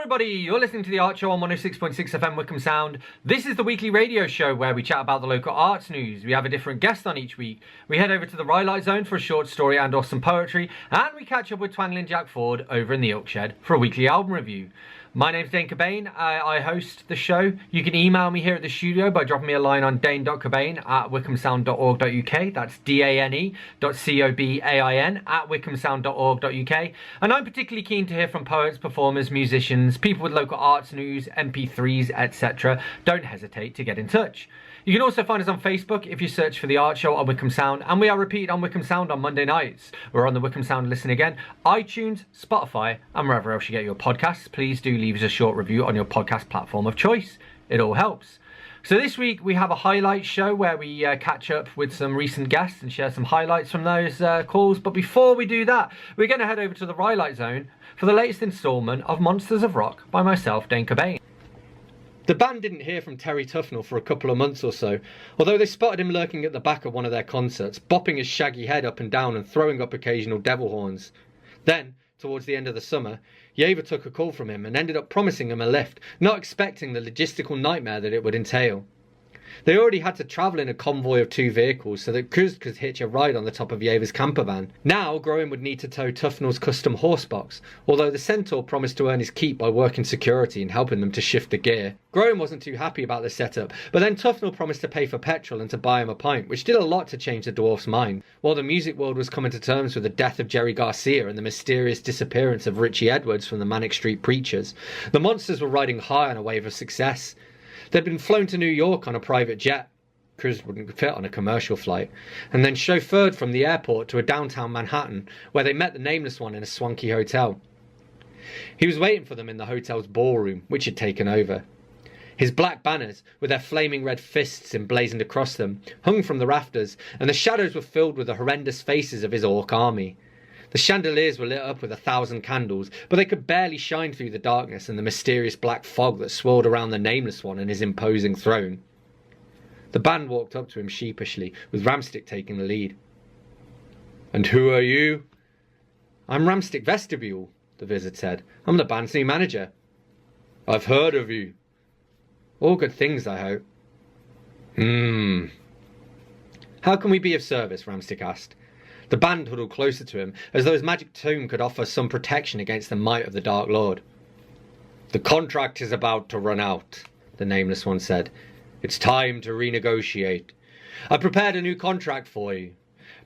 everybody, you're listening to The Art Show on 106.6 FM Wycombe Sound. This is the weekly radio show where we chat about the local arts news. We have a different guest on each week. We head over to the Rhylight Zone for a short story and or some poetry, and we catch up with Twangling Jack Ford over in the Oak Shed for a weekly album review. My name's Dane Cobain. I host the show. You can email me here at the studio by dropping me a line on dane.cobain@wycombesound.org.uk. That's dane.cobain@wycombesound.org.uk. And I'm particularly keen to hear from poets, performers, musicians, people with local arts news, MP3s, etc. Don't hesitate to get in touch. You can also find us on Facebook if you search for The Art Show on Wycombe Sound, and we are repeated on Wycombe Sound on Monday nights. We're on the Wycombe Sound Listen Again, iTunes, Spotify, and wherever else you get your podcasts. Please do leave us a short review on your podcast platform of choice. It all helps. So this week we have a highlight show where we catch up with some recent guests and share some highlights from those calls. But before we do that, we're going to head over to the Rhylight Zone for the latest instalment of Monsters of Rock by myself, Dane Cobain. The band didn't hear from Terry Tufnell for a couple of months or so, although they spotted him lurking at the back of one of their concerts, bopping his shaggy head up and down and throwing up occasional devil horns. Then, towards the end of the summer, Yeva took a call from him and ended up promising him a lift, not expecting the logistical nightmare that it would entail. They already had to travel in a convoy of 2 vehicles so that Kuz could hitch a ride on the top of Yeva's camper van. Now, Graham would need to tow Tufnell's custom horse box, although the Centaur promised to earn his keep by working security and helping them to shift the gear. Graham wasn't too happy about the setup, but then Tufnell promised to pay for petrol and to buy him a pint, which did a lot to change the dwarf's mind. While the music world was coming to terms with the death of Jerry Garcia and the mysterious disappearance of Richie Edwards from the Manic Street Preachers, the Monsters were riding high on a wave of success. They'd been flown to New York on a private jet. Cruz wouldn't fit on a commercial flight, and then chauffeured from the airport to a downtown Manhattan, where they met the Nameless One in a swanky hotel. He was waiting for them in the hotel's ballroom, which had taken over. His black banners, with their flaming red fists emblazoned across them, hung from the rafters, and the shadows were filled with the horrendous faces of his orc army. The chandeliers were lit up with 1,000 candles, but they could barely shine through the darkness and the mysterious black fog that swirled around the Nameless One and his imposing throne. The band walked up to him sheepishly, with Ramstick taking the lead. "And who are you?" "I'm Ramstick Vestibule," the Wizard said. "I'm the band's new manager." "I've heard of you." "All good things, I hope." "How can we be of service?" Ramstick asked. The band huddled closer to him, as though his magic tome could offer some protection against the might of the Dark Lord. "The contract is about to run out," the Nameless One said. "It's time to renegotiate. I've prepared a new contract for you.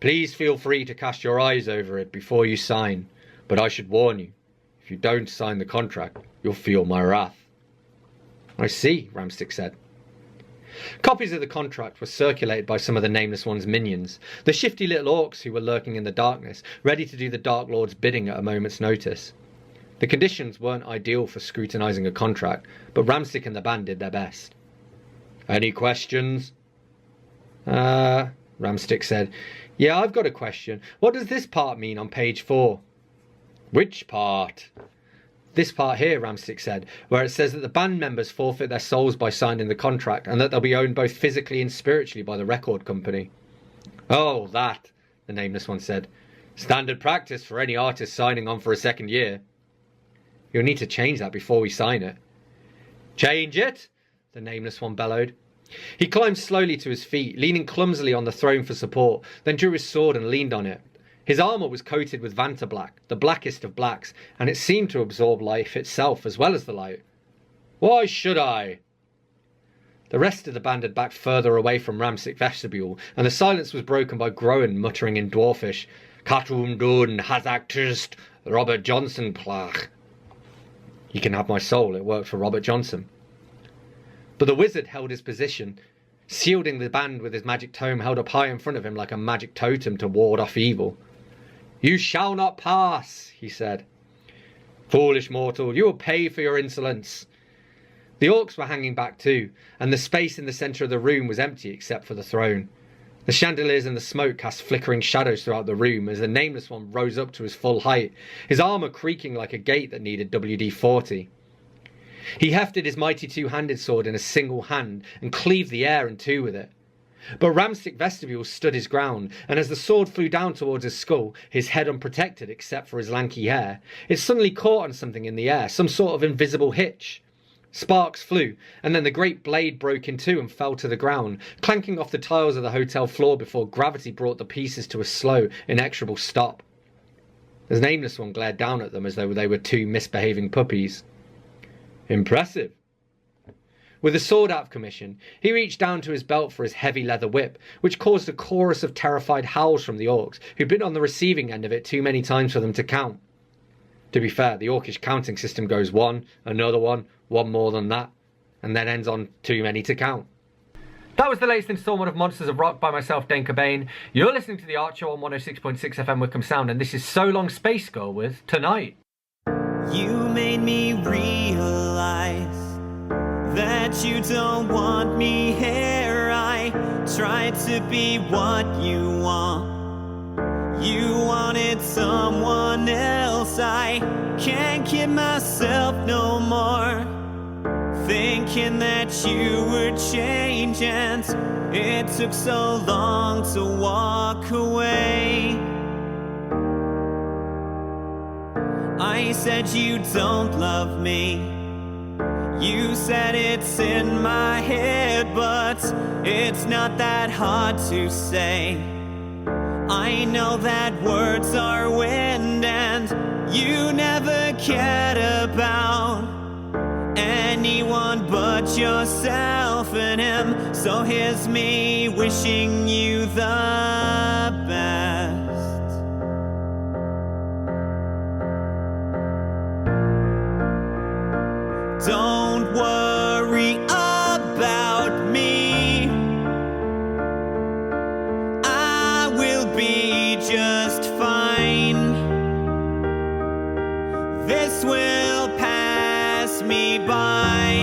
Please feel free to cast your eyes over it before you sign, but I should warn you, if you don't sign the contract, you'll feel my wrath." "I see," Ramstick said. Copies of the contract were circulated by some of the Nameless One's minions, the shifty little orcs who were lurking in the darkness, ready to do the Dark Lord's bidding at a moment's notice. The conditions weren't ideal for scrutinising a contract, but Ramstick and the band did their best. "Any questions?" Ramstick said. "Yeah, I've got a question. What does this part mean on page 4? "Which part?" "This part here," Ramstick said, "where it says that the band members forfeit their souls by signing the contract and that they'll be owned both physically and spiritually by the record company." "Oh, that," the Nameless One said. "Standard practice for any artist signing on for a second year." "You'll need to change that before we sign it." "Change it?" the Nameless One bellowed. He climbed slowly to his feet, leaning clumsily on the throne for support, then drew his sword and leaned on it. His armour was coated with Vanta black, the blackest of blacks, and it seemed to absorb life itself as well as the light. "Why should I?" The rest of the band had backed further away from Ramstick Vestibule, and the silence was broken by Groen muttering in Dwarfish, "Katum dun hazak tust Robert Johnson plach." You can have my soul, it worked for Robert Johnson. But the Wizard held his position, shielding the band with his magic tome held up high in front of him like a magic totem to ward off evil. "You shall not pass," he said. "Foolish mortal, you will pay for your insolence." The orcs were hanging back too, and the space in the centre of the room was empty except for the throne. The chandeliers and the smoke cast flickering shadows throughout the room as the Nameless One rose up to his full height, his armour creaking like a gate that needed WD-40. He hefted his mighty two-handed sword in a single hand and cleaved the air in two with it. But Ramstick Vestibule stood his ground, and as the sword flew down towards his skull, his head unprotected except for his lanky hair, it suddenly caught on something in the air, some sort of invisible hitch. Sparks flew, and then the great blade broke in two and fell to the ground, clanking off the tiles of the hotel floor before gravity brought the pieces to a slow, inexorable stop. The nameless one glared down at them as though they were two misbehaving puppies. Impressive. With the sword out of commission, he reached down to his belt for his heavy leather whip, which caused a chorus of terrified howls from the orcs, who'd been on the receiving end of it too many times for them to count. To be fair, the orcish counting system goes one, another one more than that, and then ends on too many to count. That was the latest instalment of Monsters of Rock by myself, Dane Cobain. You're listening to The Art Show on 106.6 FM Wycombe Sound, and this is So Long Space Girl with Tonight. You made me realize that you don't want me here. I tried to be what you want. You wanted someone else. I can't kid myself no more, thinking that you would change, and it took so long to walk away. I said you don't love me. You said it's in my head, but it's not that hard to say. I know that words are wind, and you never cared about anyone but yourself and him. So here's me wishing you the best. Don't worry about me, I will be just fine. This will pass me by,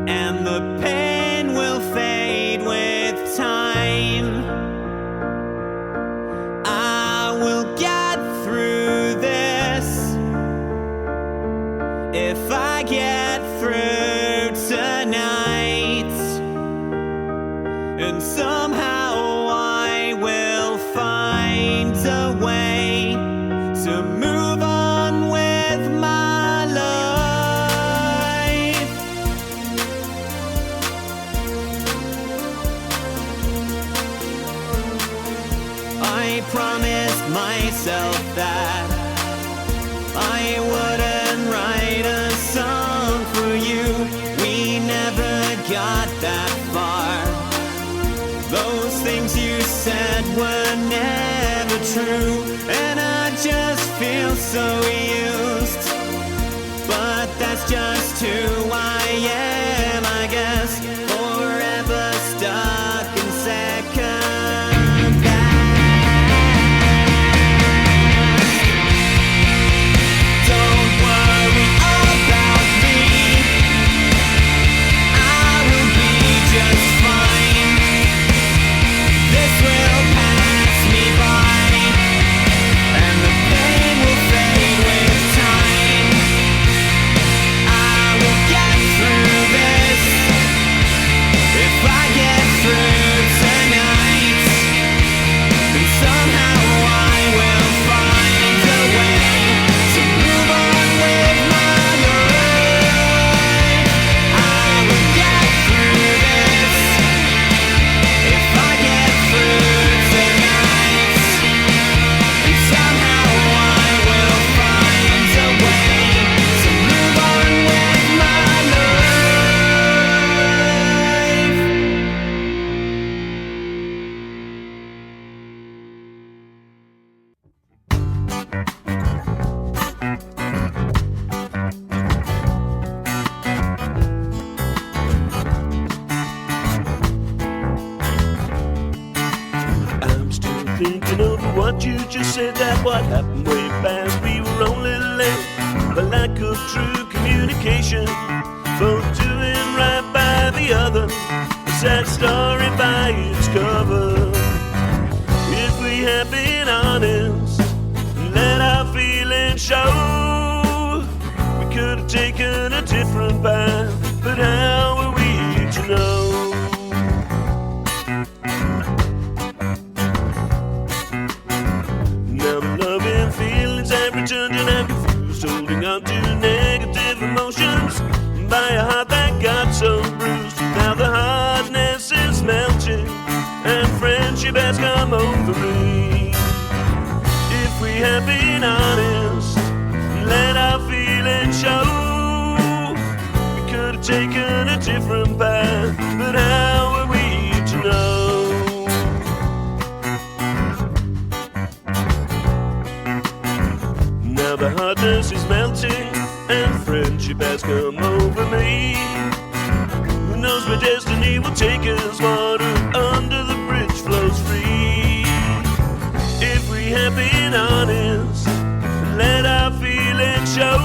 and the pain will fade with time. I will get through this if I get through tonight, and somehow I will find a way to move on with my life. I promised myself that I wouldn't write a song for you. We never got that far. Those things you said were never true, and I just feel so used. But that's just who I am, I guess. Forever stuck in second best. Don't worry about me, I will be just fine. This will pass me by, and the pain will fade with time. I will get through this if I get through tonight, and somehow I will find a way to move on with my life. I will get through this if I get through tonight, and somehow I will find a way to move on with my life. I'm still thinking over what you just said, that what happened way back, we were only late. The lack of true communication, folks doing right by the other, a sad story by its cover. If we had been honest and let our feelings show, we could have taken a different path, but how were we to know? negative emotions by a heart that got so bruised. Now the hardness is melting and friendship has come over me. If we have been honest, let our feelings show. We could have taken a different path, but how are we to know? Now the hardness is melting and friendship has come over me. Who knows where destiny will take us? Water under the bridge flows free. If we have been honest, let our feelings show.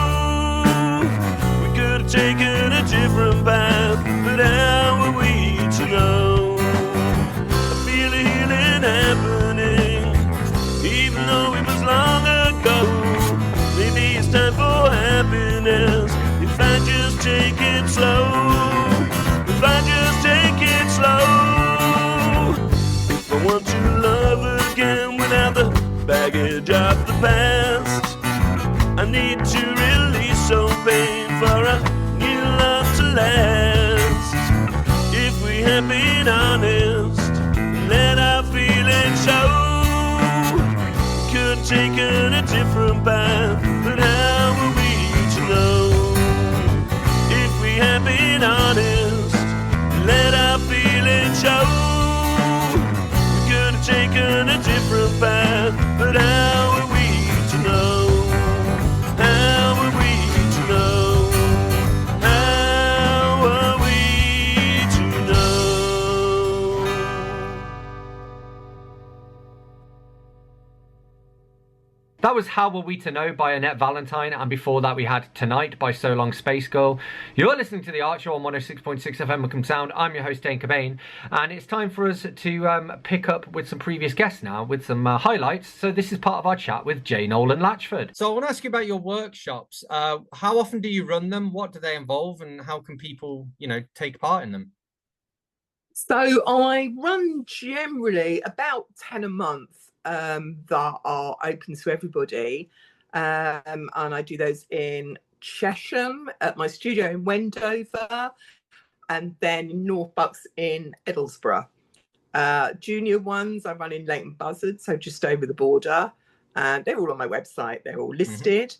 We could have taken a different path, but how are we to know? I feel a healing happening, even though it was long ago. Maybe it's time for happiness, if I just take it slow. If I just take it slow. If I want to love again without the baggage of the past, I need to release old pain for a new love to last. If we have been honest, let our feelings show. Could have taken a different path, but how are we to know? If we have been honest, let our feelings show. We could have taken a different path, but how are we to know? How are we to know? How are we to know? That was How Were We to Know by Annette Valentine, and before that we had Tonight by So Long Space Girl. You're listening to The Art Show on 106.6 FM Wycombe Sound. I'm your host Dane Cobain, and it's time for us to pick up with some previous guests now, with some highlights. So this is part of our chat with Jay Nolan-Latchford. So I want to ask you about your workshops. How often do you run them? What do they involve, and how can people, take part in them? So I run generally about 10 a month that are open to everybody. And I do those in Chesham at my studio in Wendover, and then in North Bucks in Edlesborough. Junior ones I run in Leighton Buzzard, so just over the border. And they're all on my website. They're all listed.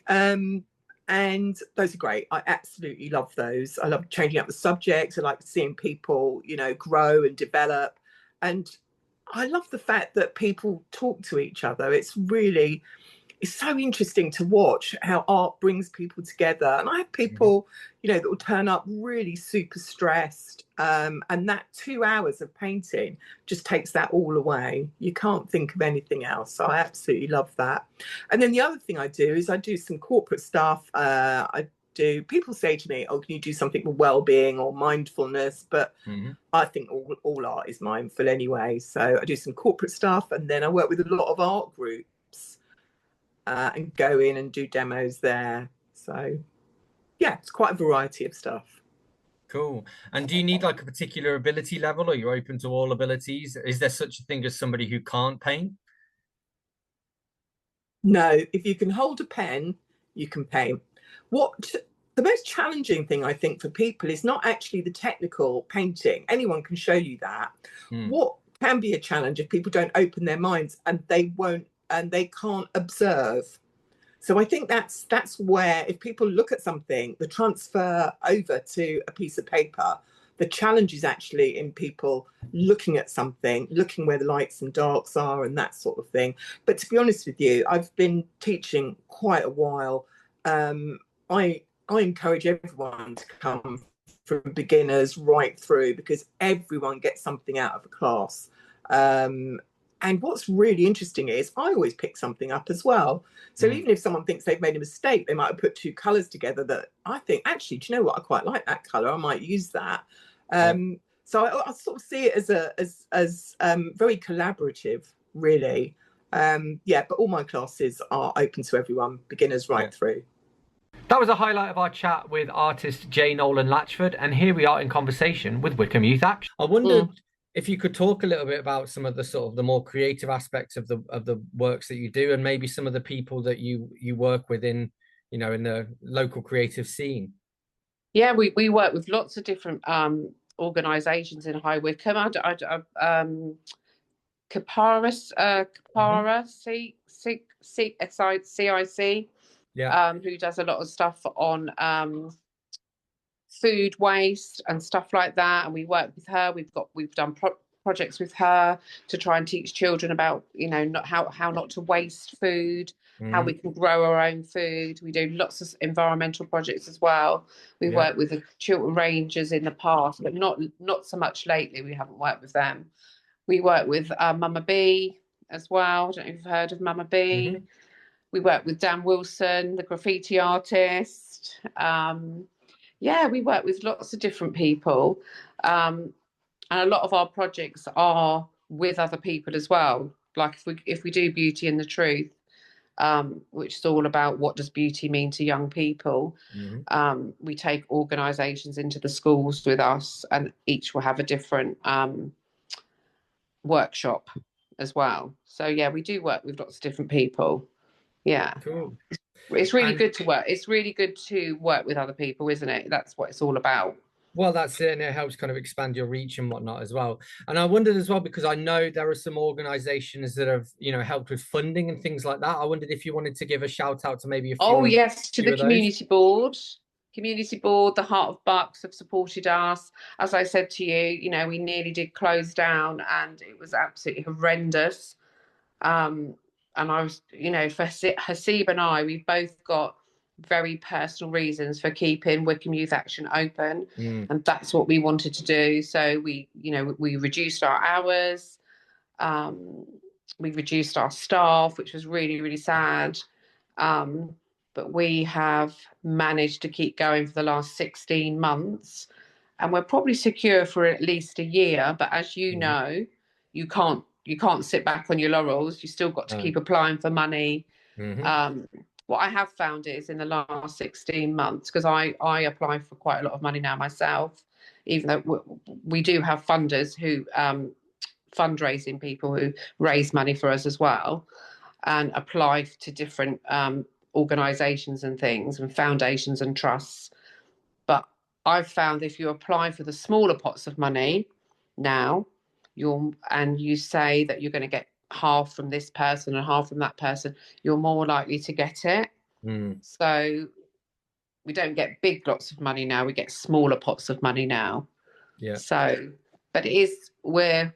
And those are great. I absolutely love those. I love changing up the subjects. I like seeing people, grow and develop. And I love the fact that people talk to each other. It's so interesting to watch how art brings people together. And I have people, that will turn up really super stressed. And that 2 hours of painting just takes that all away. You can't think of anything else. So I absolutely love that. And then the other thing I do is I do some corporate stuff. People say to me, oh, can you do something for well-being or mindfulness? But I think all art is mindful anyway. So I do some corporate stuff, and then I work with a lot of art groups and go in and do demos there. So yeah, it's quite a variety of stuff. Cool. And do you need like a particular ability level, or you're open to all abilities? Is there such a thing as somebody who can't paint? No, if you can hold a pen, you can paint. The most challenging thing I think for people is not actually the technical painting. Anyone can show you that. What can be a challenge if people don't open their minds and they can't observe. So I think that's where, if people look at something, the transfer over to a piece of paper, the challenge is actually in people looking at something, looking where the lights and darks are and that sort of thing. But to be honest with you, I've been teaching quite a while. I encourage everyone to come from beginners right through, because everyone gets something out of a class. And what's really interesting is I always pick something up as well. So even if someone thinks they've made a mistake, they might have put two colours together that I think, actually, do you know what? I quite like that colour. I might use that. So I sort of see it as very collaborative, really. But all my classes are open to everyone, beginners right through. That was a highlight of our chat with artist Jay Nolan-Latchford, and here we are in conversation with Wycombe Youth Action. I wondered if you could talk a little bit about some of the sort of the more creative aspects of the works that you do, and maybe some of the people that you work with in in the local creative scene? Yeah, we work with lots of different organisations in High Wycombe. Capara, CIC, Yeah. who does a lot of stuff on food waste and stuff like that, and we work with her. We've done projects with her to try and teach children about not how not to waste food, how we can grow our own food. We do lots of environmental projects as well. We worked with the children rangers in the past, but not so much lately. We haven't worked with them. We work with Mama B as well. I don't know if you've heard of Mama B. We work with Dan Wilson, the graffiti artist. We work with lots of different people. And a lot of our projects are with other people as well. Like if we do Beauty and the Truth, which is all about what does beauty mean to young people, we take organisations into the schools with us, and each will have a different workshop as well. So yeah, we do work with lots of different people. Yeah. Cool. It's really good to work. It's really good to work with other people, isn't it? That's what it's all about. Well, that's it, and it helps kind of expand your reach and whatnot as well. And I wondered as well, because I know there are some organisations that have, helped with funding and things like that. I wondered if you wanted to give a shout out to maybe a few. Oh yes, to the community board. Community board, the Heart of Bucks have supported us. As I said to you, we nearly did close down, and it was absolutely horrendous. And I was, for Hasib and I, we've both got very personal reasons for keeping Wycombe Youth Action open, and that's what we wanted to do. So we reduced our hours, we reduced our staff, which was really, really sad. But we have managed to keep going for the last 16 months, and we're probably secure for at least a year. But as you know, you can't sit back on your laurels. You still got to keep applying for money. What I have found is in the last 16 months, because I apply for quite a lot of money now myself, even though we do have funders who fundraising people who raise money for us as well, and apply to different organisations and things and foundations and trusts. But I've found if you apply for the smaller pots of money now, you say that you're going to get half from this person and half from that person, you're more likely to get it. So we don't get big lots of money now, we get smaller pots of money now. So but we're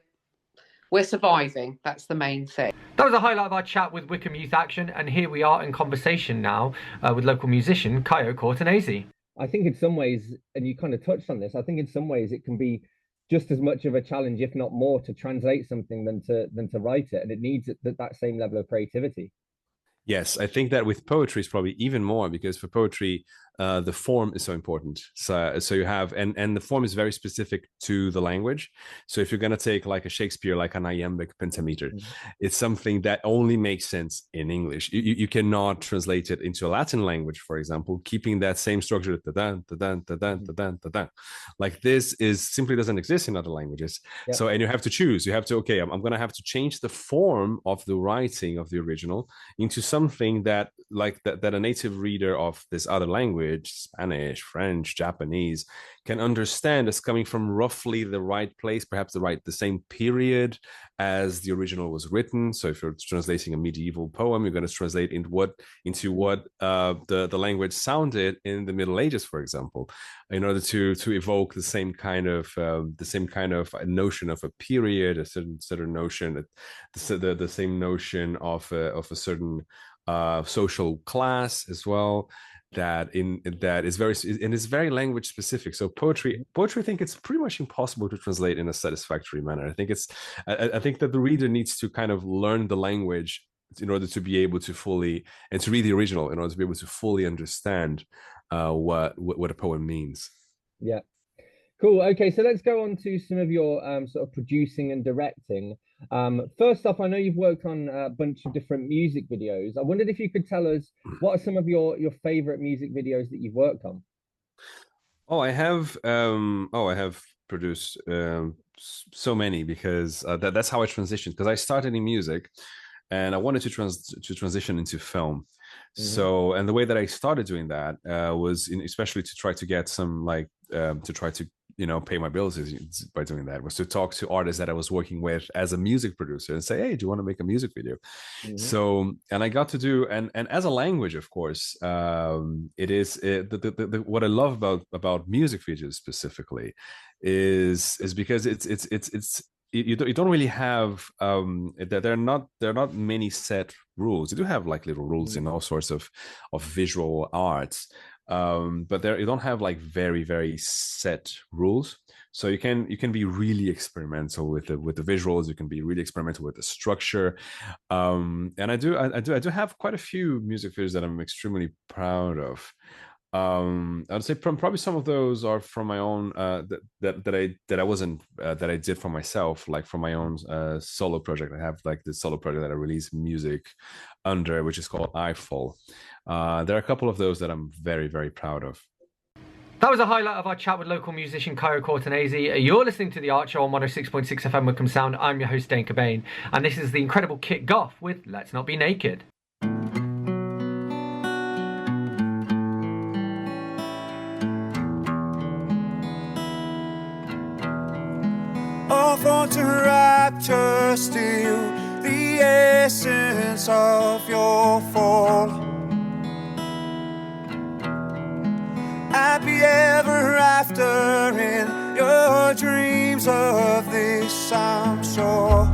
surviving. That's the main thing. That was a highlight of our chat with Wycombe Youth Action, and here we are in conversation now with local musician Caio Cortonesi. I think in some ways, and you kind of touched on this, I think in some ways it can be just as much of a challenge, if not more, to translate something than to write it, and it needs that same level of creativity. Yes, I think that with poetry is probably even more, because for poetry, the form is so important. So you have, and the form is very specific to the language. So if you're going to take like a Shakespeare, like an iambic pentameter, it's something that only makes sense in English. You cannot translate it into a Latin language, for example, keeping that same structure. Like this simply doesn't exist in other languages. So, and you have to choose. You have to, okay, I'm going to have to change the form of the writing of the original into something that a native reader of this other language, Spanish, French, Japanese, can understand as coming from roughly the right place, perhaps the same period as the original was written. So if you're translating a medieval poem, you're going to translate into what the language sounded in the Middle Ages, for example, in order to evoke the same kind of notion of a period, a certain notion, the same notion of a certain social class as well. That is very language specific. So poetry, I think it's pretty much impossible to translate in a satisfactory manner. I think that the reader needs to kind of learn the language in order to be able to fully, and to read the original in order to be able to fully understand what a poem means. Yeah. Cool. Okay, so let's go on to some of your sort of producing and directing. First off, I know you've worked on a bunch of different music videos. I wondered if you could tell us what are some of your favorite music videos that you've worked on. I have produced so many, because that's how I transitioned. Because I started in music, and I wanted to transition into film. So, and the way that I started doing that was especially to try to get some to try to pay my bills by doing that, was to talk to artists that I was working with as a music producer and say, hey, do you want to make a music video? So, and I got to do, and as a language, of course, it is what I love about music videos specifically is because it's you don't really have there are not many set rules. You do have like little rules in all sorts of visual arts, but you don't have like very set rules. So you can be really experimental with the visuals. You can be really experimental with the structure, and I do have quite a few music videos that I'm extremely proud of. I'd say probably some of those are from my own that I did for myself, like from my own solo project. I have like this solo project that I release music under, which is called Eiffel. There are a couple of those that I'm very proud of. That was a highlight of our chat with local musician Caio Cortonesi. You're listening to The Art Show on 106.6 FM Wycombe Sound. I'm your host, Dane Cobain, and this is the incredible Kit Goff with Let's Not Be Naked. All for to rapture still the essence of your fall. Happy ever after in your dreams of this, I'm sure.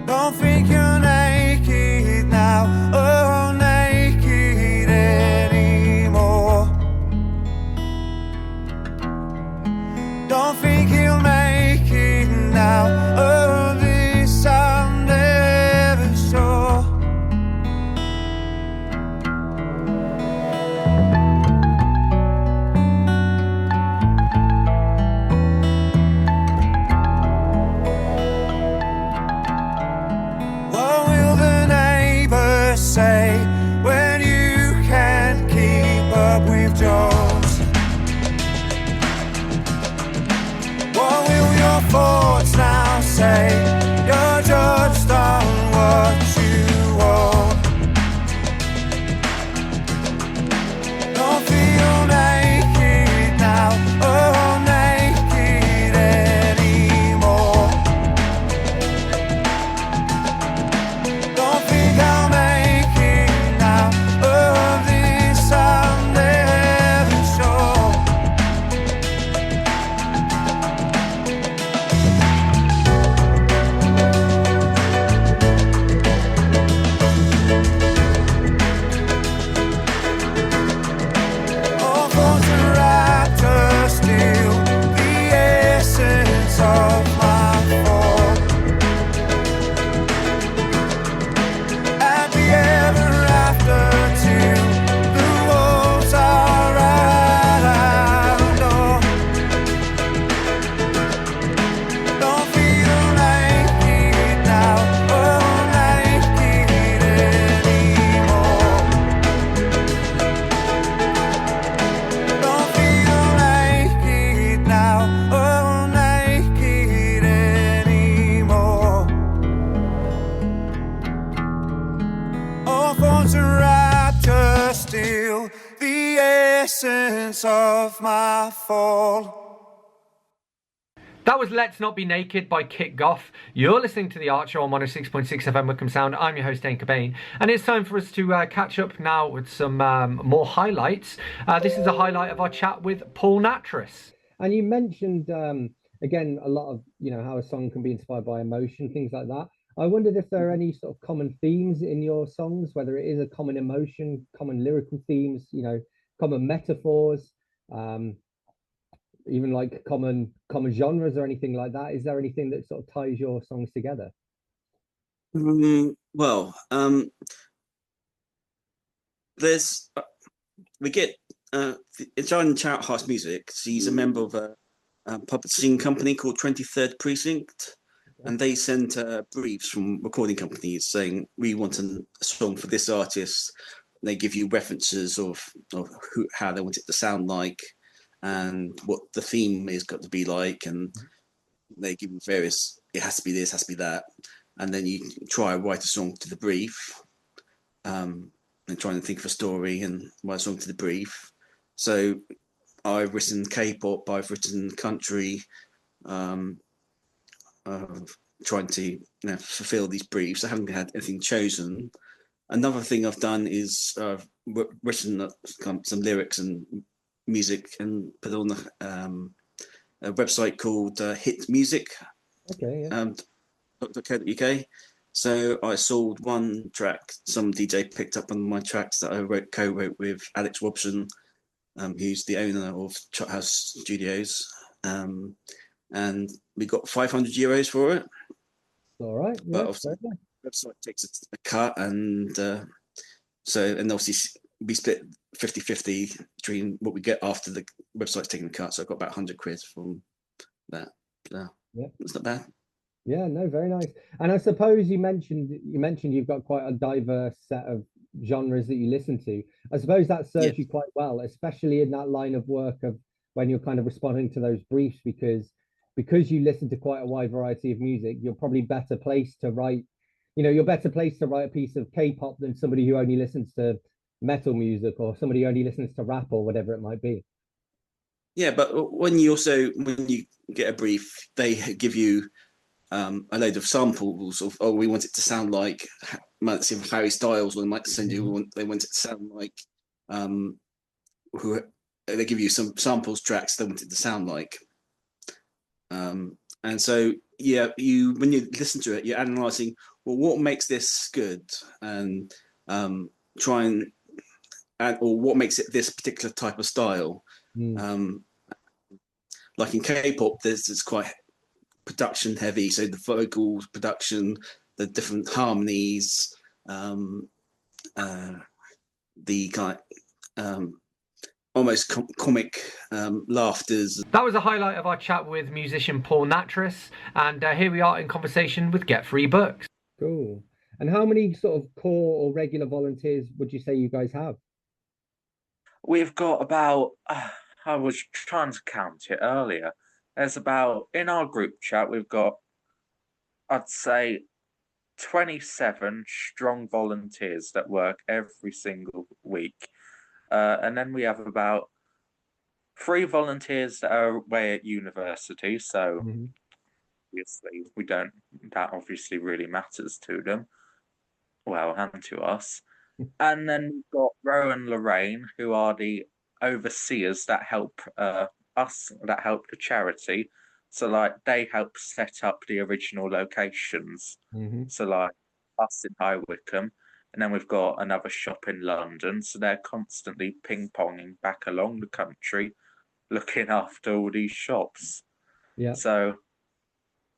Don't think you're naked now, oh naked anymore. Don't think he'll make it now, oh this I'm never sure. What will the neighbors say when you can't keep up with Jones? What will your thoughts now say? You're judged on what you own. Don't feel naked now, oh naked anymore. Don't think I'll make it now, oh this I'm never sure. All for the rapture still the essence of my fall. Happy ever after till the walls are around. Oh, don't feel naked now, oh naked anymore. Don't feel naked now, oh naked anymore. All forms of rapture still the essence of my fall. That was Let's Not Be Naked by Kit Goff. You're listening to The Art Show on 106.6 FM Wycombe Sound. I'm your host, Dane Cobain. And it's time for us to catch up now with some more highlights. This is a highlight of our chat with Paul Natress. And you mentioned, again, a lot of, how a song can be inspired by emotion, things like that. I wondered if there are any sort of common themes in your songs, whether it is a common emotion, common lyrical themes, common metaphors, even like common genres or anything like that. Is there anything that sort of ties your songs together? There's we get John Charthouse Music. He's a member of a publishing company called 23rd Precinct, and they send briefs from recording companies saying we want a song for this artist. They give you references of how they want it to sound like and what the theme is got to be like, and they give you various, it has to be this, has to be that. and then you try and write a song to the brief, and trying to think of a story and write a song to the brief. So I've written K-pop, I've written country, trying to fulfill these briefs. I haven't had anything chosen. Another thing I've done is written some lyrics and music and put on a website called Hit Music. Okay. Yeah. .co.uk. So I sold one track. Some DJ picked up one of my tracks that I co-wrote with Alex Robson, who's the owner of Charthouse Studios, and we got €500 for it. All right. Yeah, but obviously, the website takes a cut, and obviously we split 50-50 between what we get after the website's taking the cut. So I got about £100 from that. Yeah, it's not bad. Yeah, no, very nice. And I suppose you mentioned you've got quite a diverse set of genres that you listen to. I suppose that serves you quite well, especially in that line of work of when you're kind of responding to those briefs, because you listen to quite a wide variety of music, you're probably better placed to write, you're better placed to write a piece of K-pop than somebody who only listens to metal music or somebody who only listens to rap or whatever it might be. Yeah, but when you get a brief, they give you a load of samples of, we want it to sound like Harry Styles, or they might send you, they want it to sound like they give you some samples tracks they want it to sound like. And so, when you listen to it, you're analysing, well, what makes this good, and or what makes it this particular type of style. Like in K-pop, it's quite production heavy, so the vocals, production, the different harmonies, the kind of, almost comic laughters. That was a highlight of our chat with musician Paul Natress, and here we are in conversation with Get Free Books. Cool. And how many sort of core or regular volunteers would you say you guys have? We've got about, I was trying to count it earlier. There's about, in our group chat, we've got, I'd say, 27 strong volunteers that work every single week. And then we have about 3 volunteers that are away at university. So obviously that obviously really matters to them. Well, and to us. And then we've got Ro and Lorraine, who are the overseers that help us, that help the charity. So like they help set up the original locations. So like us in High Wycombe, and then we've got another shop in London. So they're constantly ping-ponging back along the country, looking after all these shops. Yeah. So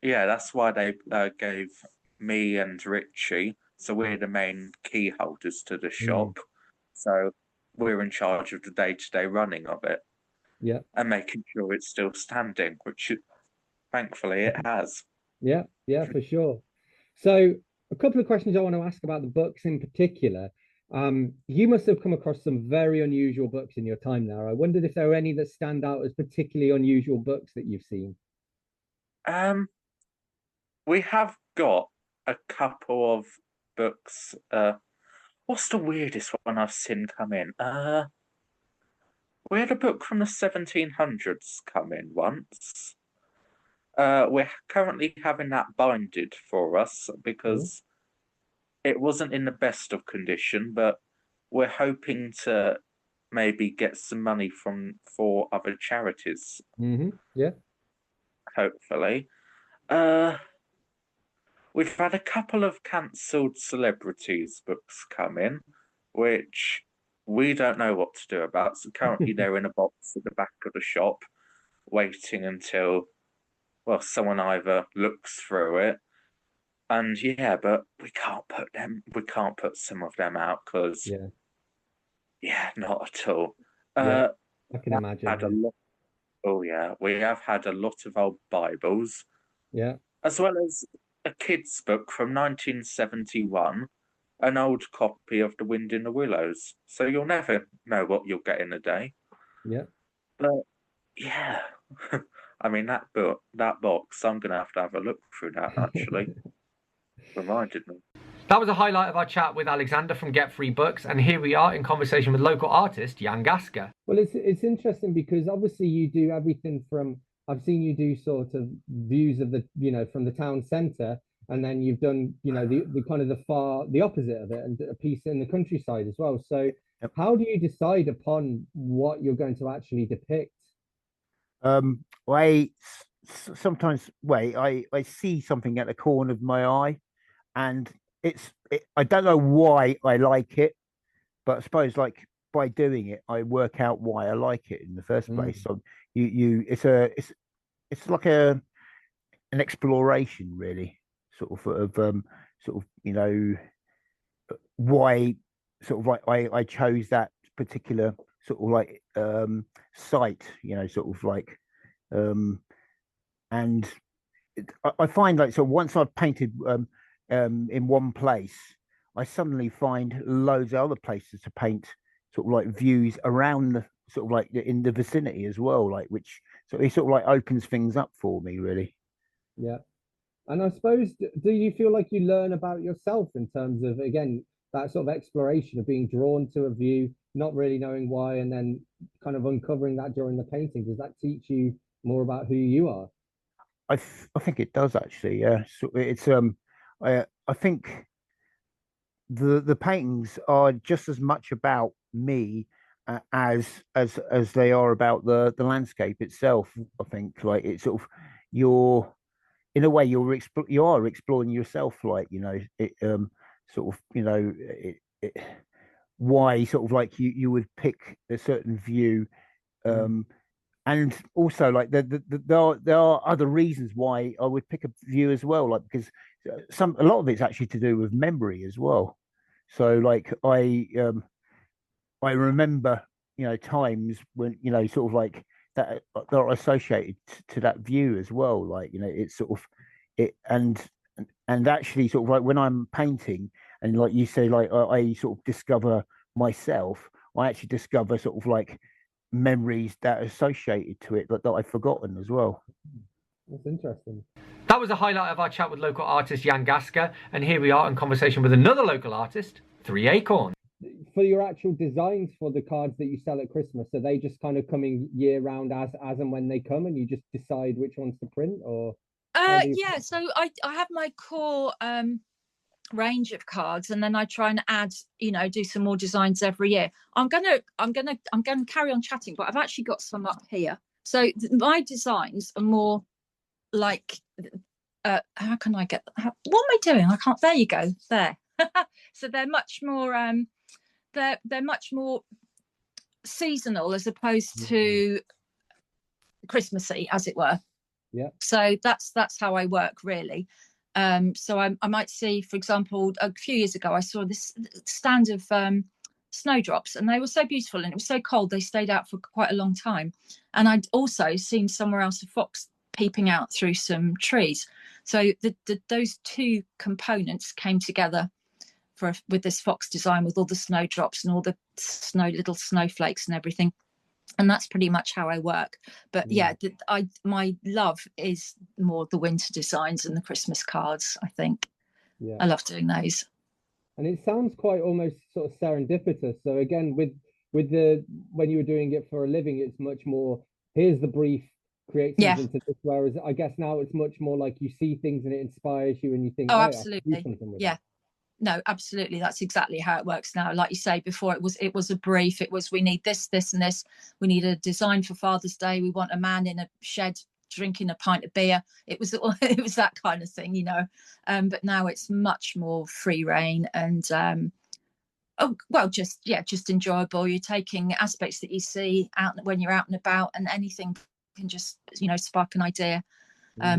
yeah, that's why they gave me and Richie. So we're the main key holders to the shop. So we're in charge of the day-to-day running of it. Yeah. And making sure it's still standing, which thankfully it has. Yeah, for sure. So a couple of questions I want to ask about the books in particular. You must have come across some very unusual books in your time there. I wondered if there were any that stand out as particularly unusual books that you've seen. We have got a couple of books. What's the weirdest one I've seen come in? We had a book from the 1700s come in once. We're currently having that binded for us because it wasn't in the best of condition, but we're hoping to maybe get some money for other charities. Yeah. Hopefully. We've had a couple of cancelled celebrities books come in, which we don't know what to do about. So currently they're in a box at the back of the shop, waiting until, well, someone either looks through it. And yeah, but we can't put some of them out because, not at all. I can imagine. We have had a lot of old Bibles. Yeah. As well as a kid's book from 1971, an old copy of The Wind in the Willows. So you'll never know what you'll get in a day. Yeah. But yeah, I mean that box, I'm gonna have to have a look through that actually. reminded me. That was a highlight of our chat with Alexander from Get Free Books, and here we are in conversation with local artist Jan Gaska. Well, it's interesting because obviously you do everything from, I've seen you do sort of views of the, from the town centre, and then you've done, the kind of the opposite of it, and a piece in the countryside as well. So how do you decide upon what you're going to actually depict? I sometimes I see something at the corner of my eye, and I don't know why I like it, but I suppose like by doing it, I work out why I like it in the first place. So it's like an exploration, really, why I chose that particular site, and I find like, so once I've painted in one place, I suddenly find loads of other places to paint views around the in the vicinity as well, which it opens things up for me, really. Yeah. And I suppose, do you feel like you learn about yourself in terms of, again, that sort of exploration of being drawn to a view, not really knowing why, and then kind of uncovering that during the painting? Does that teach you more about who you are? I think it does, actually. Yeah. So it's I think the paintings are just as much about me as they are about the landscape itself. I think it's you're in a way you are exploring yourself, why you would pick a certain view, and also there are other reasons why I would pick a view as well, because a lot of it's actually to do with memory as well. So I remember times when that are associated to that view as well. It's and actually when I'm painting, and like you say, I discover myself, I actually discover memories that are associated to it that I've forgotten as well. That's interesting. That was a highlight of our chat with local artist Jan Gaska, and here we are in conversation with another local artist, Three Acorns. For your actual designs for the cards that you sell at Christmas, are they just kind of coming year round as and when they come, and you just decide which ones to print, or? Yeah, so I have my core range of cards, and then I try and add, do some more designs every year. I'm gonna carry on chatting, but I've actually got some up here. So my designs are more like, how can I get? What am I doing? I can't. There you go. There. So they're much more they're much more seasonal as opposed to Christmassy, as it were. Yeah. So that's how I work, really. So I might see, for example, a few years ago I saw this stand of snowdrops, and they were so beautiful, and it was so cold they stayed out for quite a long time. And I'd also seen somewhere else a fox peeping out through some trees. So those two components came together with this fox design, with all the snowdrops and all the little snowflakes and everything. And that's pretty much how I work. But yeah, my love is more the winter designs and the Christmas cards, I think. Yeah. I love doing those. And it sounds quite almost sort of serendipitous. So again, with when you were doing it for a living, it's much more, here's the brief, create something to this. Whereas I guess now it's much more like you see things and it inspires you, and you think, absolutely. Yeah. No, absolutely. That's exactly how it works now. Like you say, before it was a brief. It was, we need this, this, and this. We need a design for Father's Day. We want a man in a shed drinking a pint of beer. It was that kind of thing, But now it's much more free reign and just enjoyable. You're taking aspects that you see out when you're out and about, and anything can just spark an idea.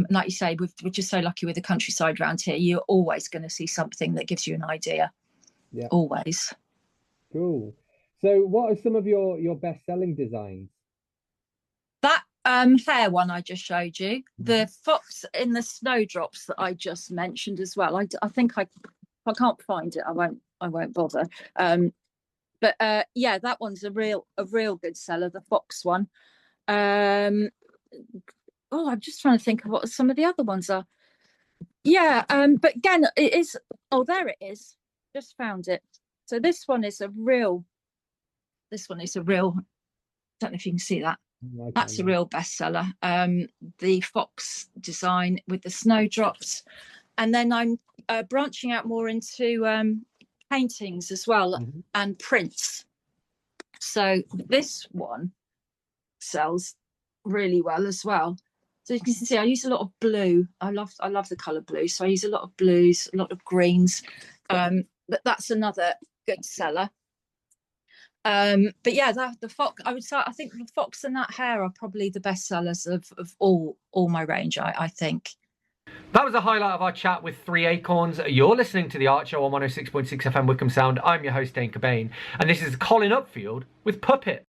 Like you say, we're just so lucky with the countryside around here. You're always going to see something that gives you an idea. Yeah, always. Cool. So what are some of your best-selling designs? That hair one I just showed you, the fox in the snowdrops that I just mentioned as well. I think if I can't find it, I won't bother. But that one's a real good seller, the fox one. I'm just trying to think of what some of the other ones are. Yeah, but again, it is. Oh, there it is. Just found it. So this one is a real. This one is a real. Don't know if you can see that. That's a real bestseller. The fox design with the snowdrops, and then I'm branching out more into paintings as well and prints. So this one sells really well as well. So you can see I use a lot of blue. I love the colour blue. So I use a lot of blues, a lot of greens. But that's another good seller. But yeah, the fox, I would say, I think the fox and that hare are probably the best sellers of all my range, I think. That was a highlight of our chat with Three Acorns. You're listening to The Art Show on 106.6 FM Wycombe Sound. I'm your host, Dane Cobain, and this is Colin Upfield with Puppet.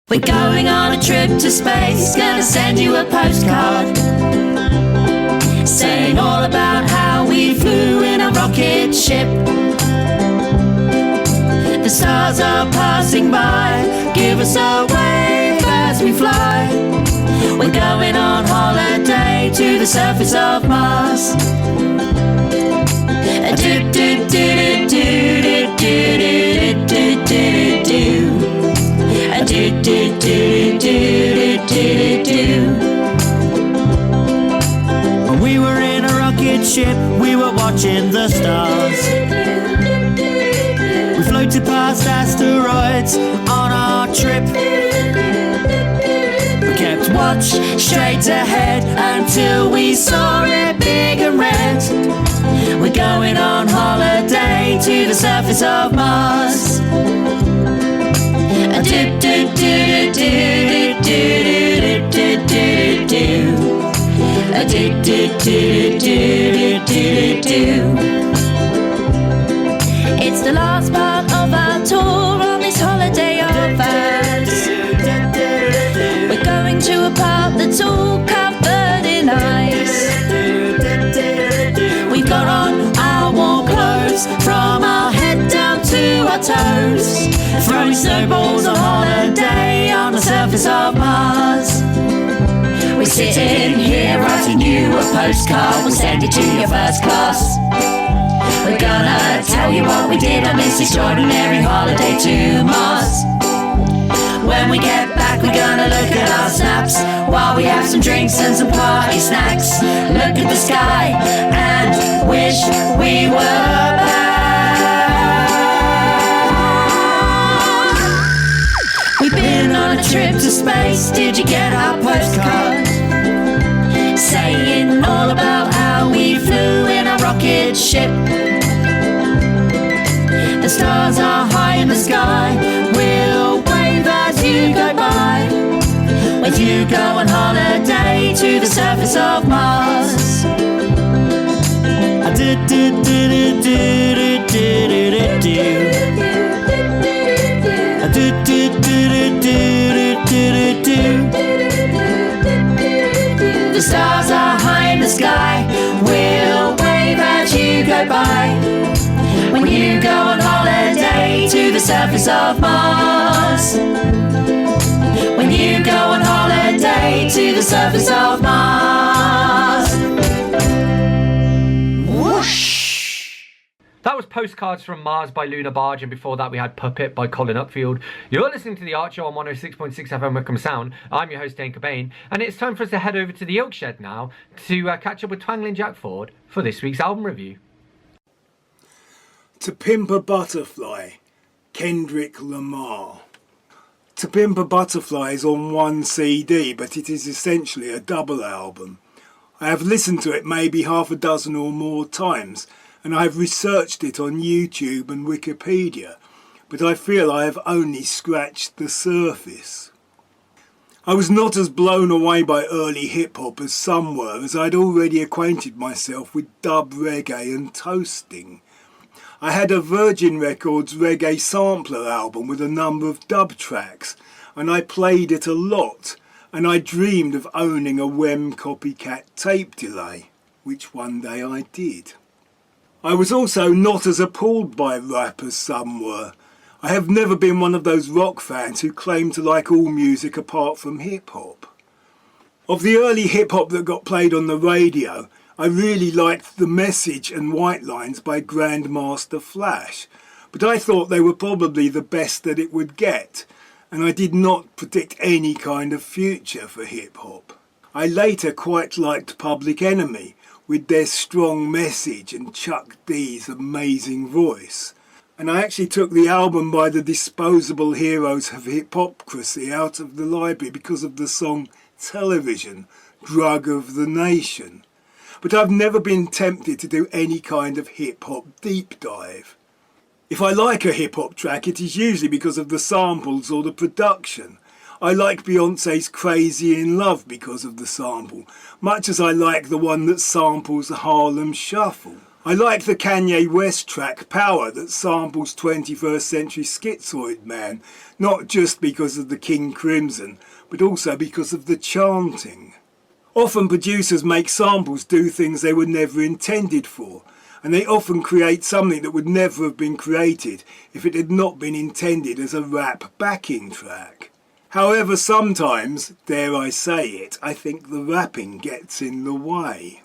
We're going on a trip to space, gonna send you a postcard saying all about how we flew in a rocket ship. The stars are passing by, give us a wave as we fly. We're going on holiday to the surface of Mars. Do do do do do do do do do. Do do do do do do. When we were in a rocket ship, we were watching the stars. We flew floated past asteroids on our trip. We kept watch straight ahead until we saw it big and red. We're going on holiday to the surface of Mars. A do do do do do do do do do. A do do do do do do do. It's the last part of our tour on this holiday of ours. We're going to a park that's all covered in ice. We've got on our warm clothes from our head down to our toes, throwing snowballs on holiday on the surface of Mars. We're sitting here writing you a postcard. We'll send it to your first class. We're gonna tell you what we did on this extraordinary holiday to Mars. When we get back, we're gonna look at our snaps while we have some drinks and some party snacks. Look at the sky and wish we were back. We've been on a trip to space. Did you get our postcard? Saying all about how we flew in a rocket ship. The stars are high in the sky. We'll wave as you go by. With you go on holiday to the surface of Mars. Do do do do do do do do. Do do do do do do do. The stars are high in the sky. We'll wave as you go by. When you go on holiday to the surface of Mars. When you go on holiday to the surface of Mars. Whoosh! That was Postcards from Mars by Luna Barge, and before that we had Puppet by Colin Upfield. You're listening to The Art Show on 106.6 FM Wycombe Sound. I'm your host Dane Cobain, and it's time for us to head over to the Oak Shed now to catch up with Twangling Jack Ford for this week's album review. To Pimp a Butterfly, Kendrick Lamar. To Pimp a Butterfly is on one CD, but it is essentially a double album. I have listened to it maybe half a dozen or more times, and I have researched it on YouTube and Wikipedia, but I feel I have only scratched the surface. I was not as blown away by early hip-hop as some were, as I'd already acquainted myself with dub reggae and toasting. I had a Virgin Records reggae sampler album with a number of dub tracks, and I played it a lot, and I dreamed of owning a Wem copycat tape delay, which one day I did. I was also not as appalled by rap as some were. I have never been one of those rock fans who claim to like all music apart from hip-hop. Of the early hip-hop that got played on the radio, I really liked The Message and White Lines by Grandmaster Flash, but I thought they were probably the best that it would get, and I did not predict any kind of future for hip-hop. I later quite liked Public Enemy, with their strong message and Chuck D's amazing voice. And I actually took the album by the Disposable Heroes of Hypocrisy out of the library because of the song Television, Drug of the Nation. But I've never been tempted to do any kind of hip-hop deep dive. If I like a hip-hop track, it is usually because of the samples or the production. I like Beyonce's Crazy in Love because of the sample, much as I like the one that samples the Harlem Shuffle. I like the Kanye West track Power that samples 21st Century Schizoid Man, not just because of the King Crimson, but also because of the chanting. Often producers make samples do things they were never intended for, and they often create something that would never have been created if it had not been intended as a rap backing track. However, sometimes, dare I say it, I think the rapping gets in the way.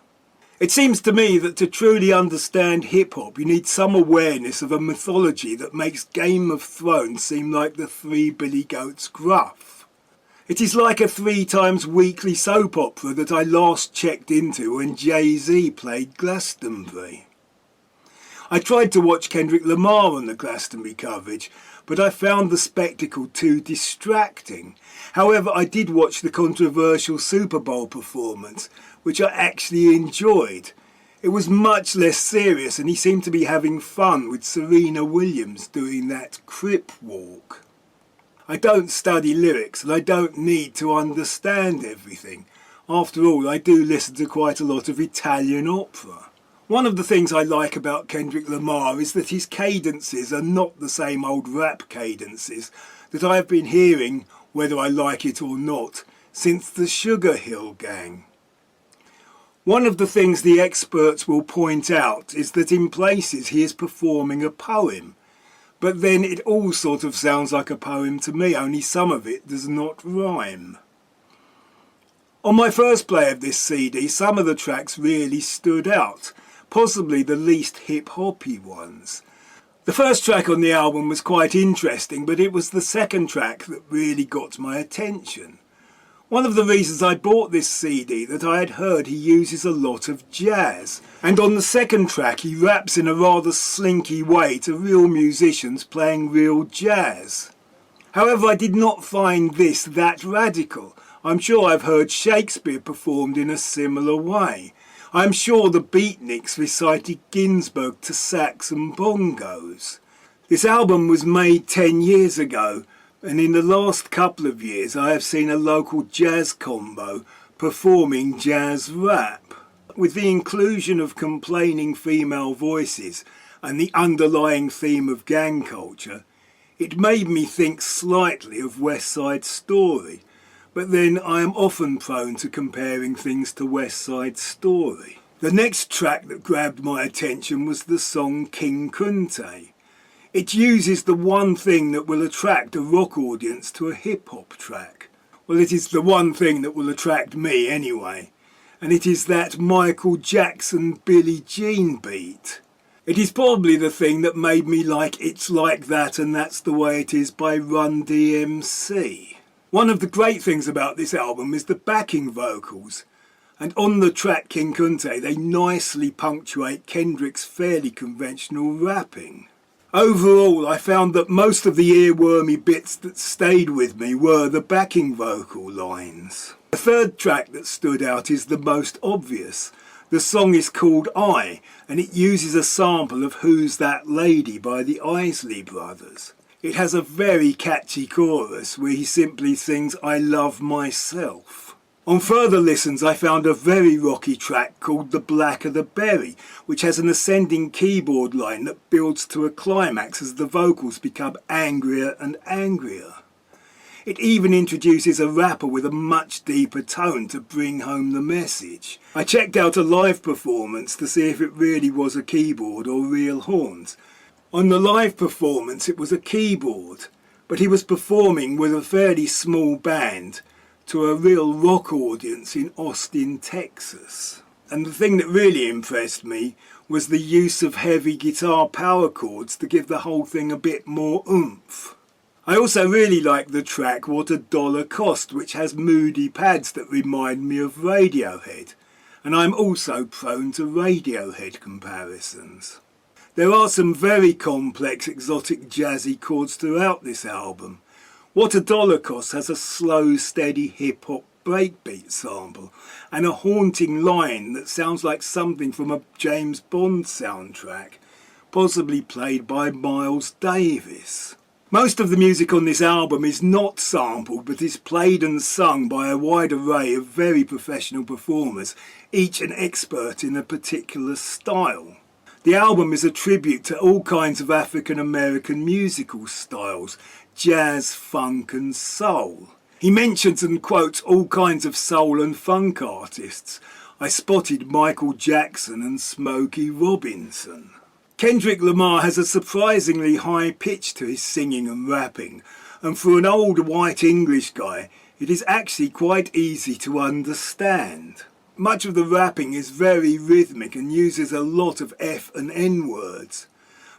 It seems to me that to truly understand hip-hop, you need some awareness of a mythology that makes Game of Thrones seem like the Three Billy Goats Gruff. It is like a 3 times weekly soap opera that I last checked into when Jay-Z played Glastonbury. I tried to watch Kendrick Lamar on the Glastonbury coverage, but I found the spectacle too distracting. However, I did watch the controversial Super Bowl performance, which I actually enjoyed. It was much less serious, and he seemed to be having fun with Serena Williams doing that crip walk. I don't study lyrics, and I don't need to understand everything. After all, I do listen to quite a lot of Italian opera. One of the things I like about Kendrick Lamar is that his cadences are not the same old rap cadences that I have been hearing, whether I like it or not, since the Sugar Hill Gang. One of the things the experts will point out is that in places he is performing a poem, but then it all sort of sounds like a poem to me, only some of it does not rhyme. On my first play of this CD, some of the tracks really stood out, possibly the least hip-hoppy ones. The first track on the album was quite interesting, but it was the second track that really got my attention. One of the reasons I bought this CD that I had heard he uses a lot of jazz, and on the second track he raps in a rather slinky way to real musicians playing real jazz. However, I did not find this that radical. I'm sure I've heard Shakespeare performed in a similar way. I'm sure the beatniks recited Ginsberg to sax and bongos. This album was made 10 years ago, and in the last couple of years I have seen a local jazz combo performing jazz rap. With the inclusion of complaining female voices and the underlying theme of gang culture, it made me think slightly of West Side Story. But then I am often prone to comparing things to West Side Story. The next track that grabbed my attention was the song King Kunte. It uses the one thing that will attract a rock audience to a hip-hop track. Well, it is the one thing that will attract me anyway, and it is that Michael Jackson Billie Jean beat. It is probably the thing that made me like It's Like That and That's the Way It Is by Run DMC. One of the great things about this album is the backing vocals, and on the track King Kunte they nicely punctuate Kendrick's fairly conventional rapping. Overall, I found that most of the earwormy bits that stayed with me were the backing vocal lines. The third track that stood out is the most obvious. The song is called I, and it uses a sample of Who's That Lady by the Isley Brothers. It has a very catchy chorus where he simply sings I love myself. On further listens I found a very rocky track called The Blacker the Berry, which has an ascending keyboard line that builds to a climax as the vocals become angrier and angrier. It even introduces a rapper with a much deeper tone to bring home the message. I checked out a live performance to see if it really was a keyboard or real horns. On the live performance it was a keyboard, but he was performing with a fairly small band to a real rock audience in Austin, Texas. And the thing that really impressed me was the use of heavy guitar power chords to give the whole thing a bit more oomph. I also really like the track What a Dollar Cost, which has moody pads that remind me of Radiohead, and I'm also prone to Radiohead comparisons. There are some very complex exotic jazzy chords throughout this album. What a Dollar Cost has a slow, steady hip-hop breakbeat sample and a haunting line that sounds like something from a James Bond soundtrack, possibly played by Miles Davis. Most of the music on this album is not sampled but is played and sung by a wide array of very professional performers, each an expert in a particular style. The album is a tribute to all kinds of African American musical styles, jazz, funk and soul. He mentions and quotes all kinds of soul and funk artists. I spotted Michael Jackson and Smokey Robinson. Kendrick Lamar has a surprisingly high pitch to his singing and rapping, and for an old white English guy, it is actually quite easy to understand. Much of the rapping is very rhythmic and uses a lot of F and N words,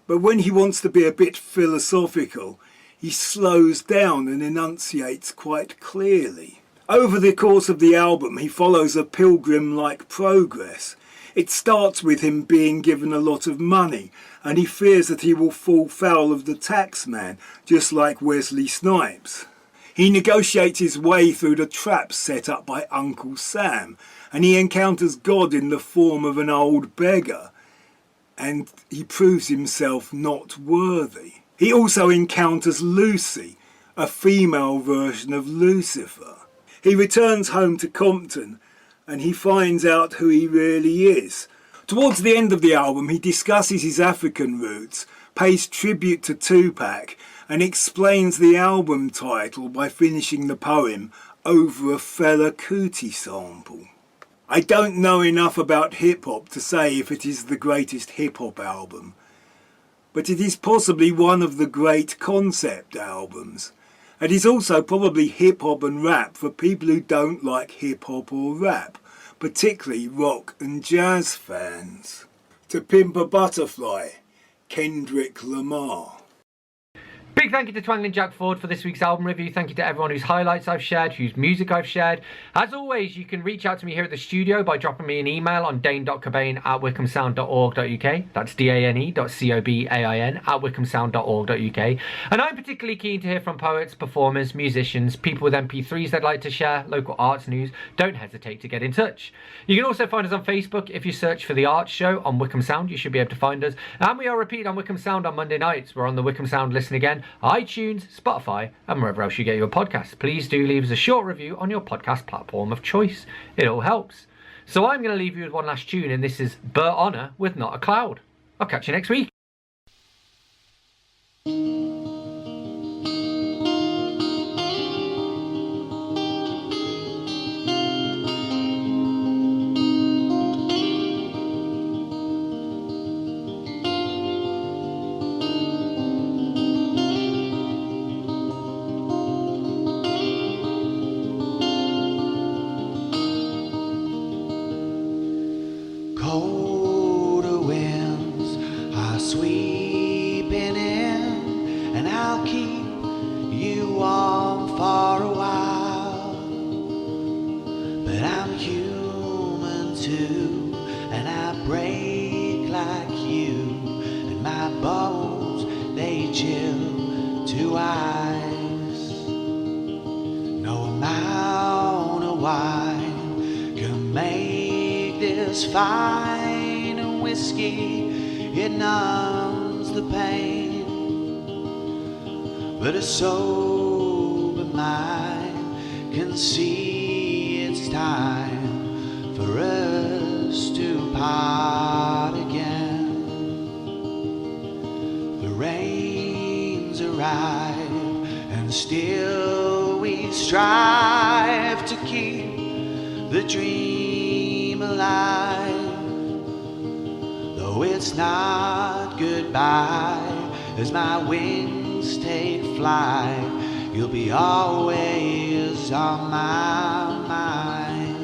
but when he wants to be a bit philosophical, he slows down and enunciates quite clearly. Over the course of the album, he follows a pilgrim-like progress. It starts with him being given a lot of money, and he fears that he will fall foul of the tax man, just like Wesley Snipes. He negotiates his way through the traps set up by Uncle Sam, and he encounters God in the form of an old beggar, and he proves himself not worthy. He also encounters Lucy, a female version of Lucifer. He returns home to Compton, and he finds out who he really is. Towards the end of the album, he discusses his African roots, pays tribute to Tupac, and explains the album title by finishing the poem over a Fela Kuti sample. I don't know enough about hip-hop to say if it is the greatest hip-hop album, but it is possibly one of the great concept albums. It is also probably hip-hop and rap for people who don't like hip-hop or rap, particularly rock and jazz fans. To Pimp a Butterfly, Kendrick Lamar. Big thank you to Twangling Jack Ford for this week's album review. Thank you to everyone whose highlights I've shared, whose music I've shared. As always, you can reach out to me here at the studio by dropping me an email on dane.cobain@wycombesound.org.uk. That's dane.cobain@wycombesound.org.uk. And I'm particularly keen to hear from poets, performers, musicians, people with MP3s they'd like to share, local arts news. Don't hesitate to get in touch. You can also find us on Facebook. If you search for The Arts Show on Wycombe Sound, you should be able to find us. And we are repeated on Wycombe Sound on Monday nights. We're on the Wycombe Sound Listen Again, iTunes, Spotify, and wherever else you get your podcasts. Please do leave us a short review on your podcast platform of choice. It all helps. So I'm going to leave you with one last tune, and this is Burt Honor with Not a Cloud. I'll catch you next week. Colder winds are sweeping in, and I'll keep you warm for a while. But I'm human too, and I break like you, and my bones, they chill to ice. No amount of wine can make this fine whiskey, it numbs the pain, but a sober mind can see it's time for us to part again. The rains arrive, and still we strive to keep the dream alive. Though it's not goodbye, as my wings take flight, you'll be always on my mind.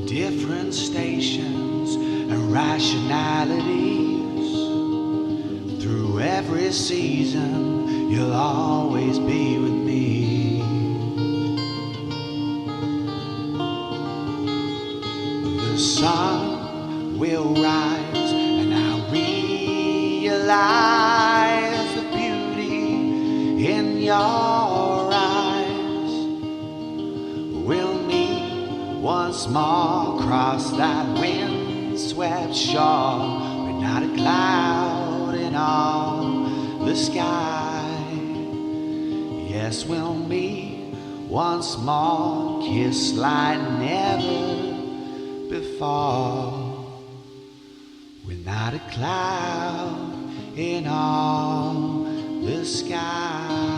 Different stations and rationalities. Through every season, you'll always be with me. The sun will rise, and I realize the beauty in your eyes. We'll meet once more, cross that wind-swept shore, with not a cloud in all the sky. Yes, we'll meet once more, kiss like never before, with not a cloud in all the sky.